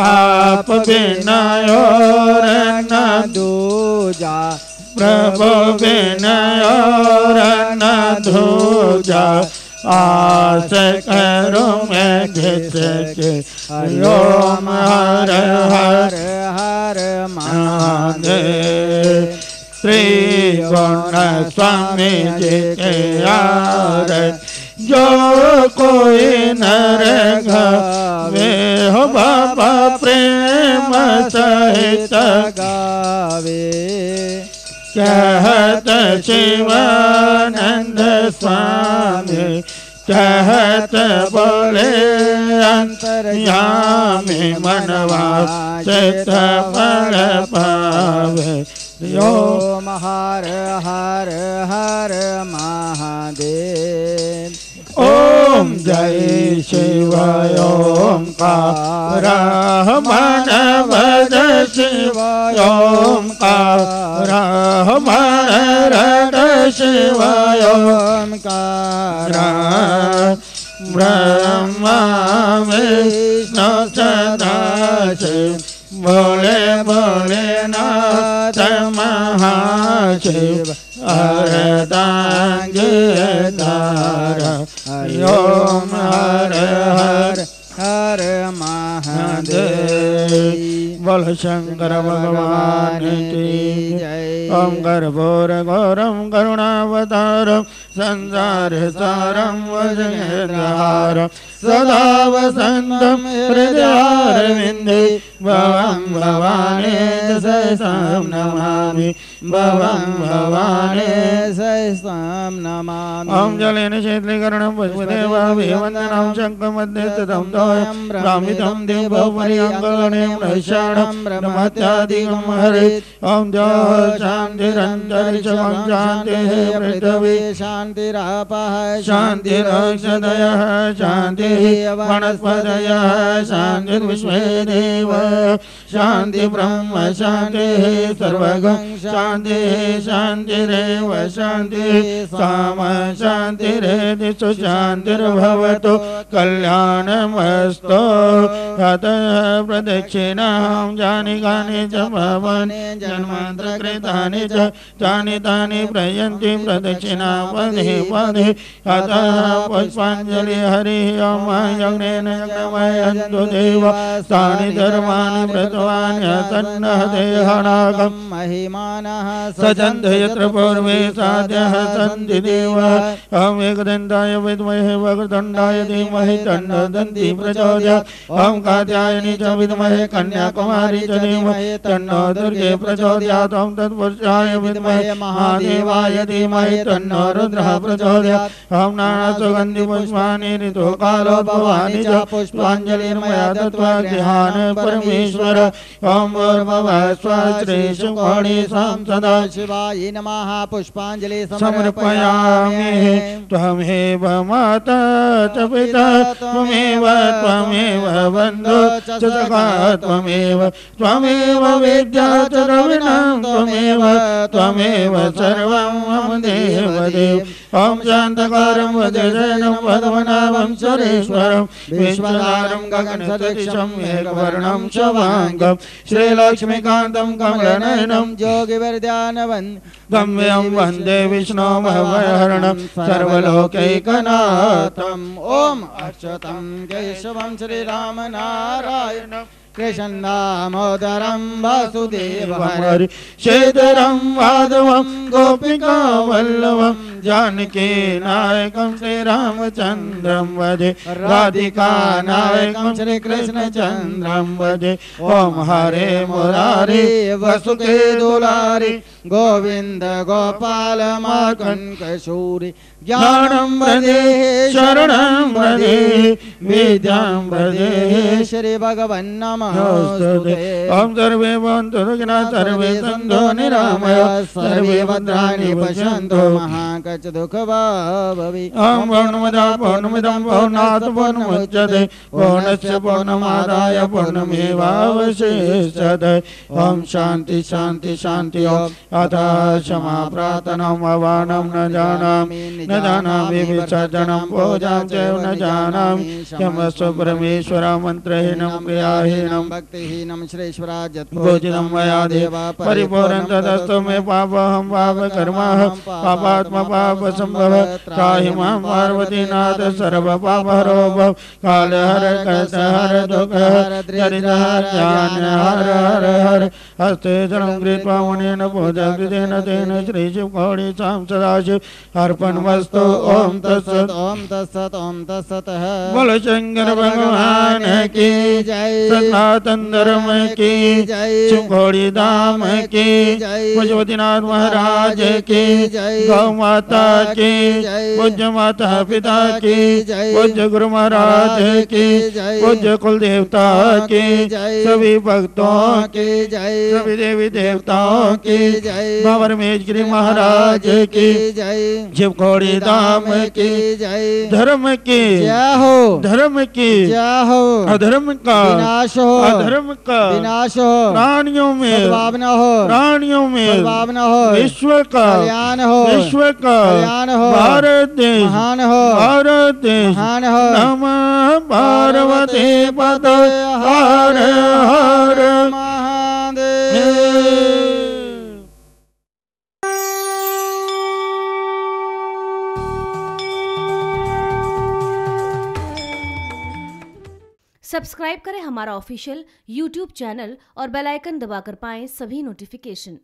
आप बिना और न दूजा प्रभु बिना और न दूजा आस करो मैं घिसके ओम हर हर हर महादेव त्रिगुण स्वामी जी के आरत जो कोई नर गावे हो बाबा प्रेम सहित गावे कहत शिवानंद स्वामी कहत बोले अंतर्यामी मनवा चित फल पावे ओम हर हर हर महादेव ओम जय शिव ओंकार मन वद शिव ओंकार मन रद शिव ओंकार ब्रह्मा विष्णु सदा शिव बोले बोले नाथ महाशिव अर्धांगी तारा हरि ओम हर हर हर महादेव बोल शंकर भगवान की जय ओम गर्भोर घोरम करुणावतारम संसार सारम वजनहारम सदा वसंतम हृदयारविंदे भवं भवानी सहसां नमामि भवं भवानी सहसां नमामि ओम जलेन शीतलीकरणं पुष्पदेवाभिवन्दनं शङ्खमध्ये स्थितं तोयं ब्राह्मितं देवपर्यङ्कलने नैषाढं ब्रह्मत्यादिकं हरेत् ओम शान्तिरन्तरिक्षं शान्तिः पृथिवी शान्तिरापः शान्तिरक्षदयः शान्तिः वनस्पतयः शान्तिर्विश्वे देव शान्ति ब्रह्म शान्तिः सर्वगं शान्तिः शान्तिरेव शान्तिः साम शान्तिरेति सुशान्तिर्भवतु कल्याणमस्तु अतः प्रदक्षिणां जानि कानि च भवानि जन्मान्तरकृतानि च तानि तानि प्रयन्ति प्रदक्षिणा पदे पदे अतः पुष्पाञ्जलि हरिः ओम यज्ञेन यज्ञमयन्तु देवा तानि धर्मा सर्वाणि व्रतवान् तन्नः देहनागं महिमानः सजन्त यत्र पूर्वे साध्यः सन्ति देवः अहम् एकदन्ताय विद्महे वक्रतुण्डाय धीमहि तन्नो दन्ति प्रचोदयात् अहं कात्यायनी च विद्महे कन्याकुमारी च धीमहि तन्नो दुर्गे प्रचोदयात् अहं तत्पुरुषाय विद्महे महादेवाय धीमहि तन्नो रुद्रः प्रचोदयात् अहं नानासुगन्धि पुष्पाणि ऋतुकालो भवानि च पुष्पाञ्जलिर्मया दत्त्वा गृहाण परमेश्वर ओम भूर्भुवः स्वः श्रीशुकोणि सदा शिवाय नमः पुष्पाञ्जलि समर्पयामि त्वमेव माता च पिता त्वमेव बन्धु च सखा त्वमेव विद्या च द्रविणं त्वमेव सर्वं मम देवदेव ओम शान्तकारं वज्रसेनं पद्मनाभं सुरेश्वरं विश्वधारं गगनसदृशं मेघवर्णं शुभांगं श्रीलक्ष्मीकान्तं कमलनयनं योगिवर्ध्यानवन् गम्यं वन्दे विष्णो भवहरणं सर्वलोकैकनाथम् ॐ अच्युतं केशवं श्रीराम नारायणं कृष्णं दामोदरं वासुदेवं श्रीधरं माधवं गोपिका वल्लभं जानकी नायकं श्रीरामचन्द्रं भजे राधिका नायकं श्रीकृष्णचन्द्रं भजे ओम हरे मुरारे वसुके दुलारे गोविंद गोपाल माकंकशूरि ज्ञानं भजे शरणं भजे विद्यां भजे श्री भगवन् नमः ओम सर्वे भवन्तु सुखिनः सर्वे सन्तु निरामयाः सर्वे भद्राणि पश्यन्तु महाकच दुःखभावि ओम पूर्णमदः पूर्णमिदं पूर्णात् पूर्णमुदच्यते पूर्णस्य पूर्णमादाय पूर्णमेवावशिष्यते ओम शान्ति शान्ति शान्ति ओम अतः क्षमा प्रार्थनाम् आवाहनं न जानामि विसर्जनं पूजां च न जानामि क्षमस्व परमेश्वर मन्त्रहीनं क्रियाहीनं भक्तिहीनं श्रेष्ठराजत् भोजिनं मया देव परिपूर्णं तदस्तु मे पापहं पापकर्मः पापात्मा पापसम्भव त्राहि मां पार्वतीनाथ सर्वपापहरो भव कालहर कष्टहर दुःखहर दरिद्रहर ज्ञानहर हर हर हस्ते जलं कृत्वा मुनेन पूजा कृतेन तेन श्रीशिवकोटि सां सदाशिव अर्पणमस्तु ओम तत्सत् ओम तत्सत् ओम तत्सत् बोलो शंकर भगवान की जय सनातन धर्म की जय शिवकोटि धाम की जय पशुपतिनाथ महाराज की जय गौ माता की जय पूज्य माता पिता की जय पूज्य गुरु महाराज की जय पूज्य कुल देवता की जय सभी भक्तों की जय सभी देवी देवताओं की जय बाबा रमेशगिरी महाराज की जय शिवकोटि धाम की जय धर्म की जय हो धर्म की जय हो अधर्म का विनाश हो अधर्म का विनाश हो प्राणियों में सद्भावना हो प्राणियों में सद्भावना हो विश्व का कल्याण हो विश्व का कल्याण हो भारत देश महान हो भारत देश महान हो नमः पार्वती पते हर हर महादेव सब्सक्राइब करें हमारा ऑफिशियल YouTube चैनल और बेल आइकन दबाकर पाएं सभी नोटिफिकेशन।